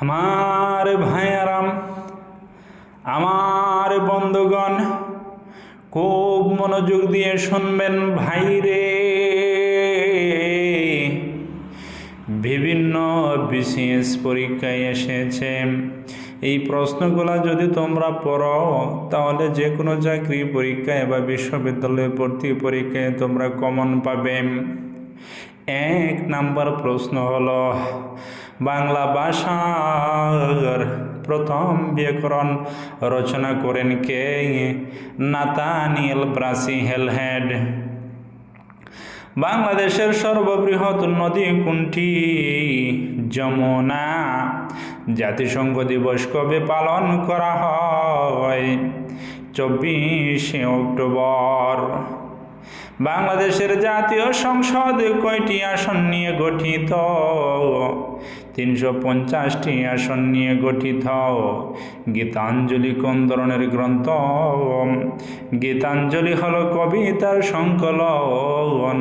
আমার ভাইয়ারাম, আমার বন্ধুগণ, খুব মনোযোগ দিয়ে শুনবেন ভাইরে। বিভিন্ন বিসিএস পরীক্ষায় এসেছে, এই প্রশ্নগুলো যদি তোমরা পড়ো তাহলে যে কোনো চাকরি পরীক্ষায় বা বিশ্ববিদ্যালয়ে ভর্তি পরীক্ষায় তোমরা কমন পাবে। 1 নাম্বার প্রশ্ন হলো, বাংলা ভাষার প্রথম ব্যাকরণ রচনা করেন কে? নাথানিয়েল ব্রাসিহেলহেড। বাংলাদেশের সর্ববৃহৎ নদী কোনটি? যমুনা। জাতিসংঘ দিবস কবে পালন করা হয়? 24শে অক্টোবর। বাংলাদেশের জাতীয় সংসদ কয়টি আসন নিয়ে গঠিত? 350টি আসন নিয়ে গঠিত। গীতাঞ্জলি কোন ধরনের গ্রন্থ? গীতাঞ্জলি হলো কবিতার সংকলন।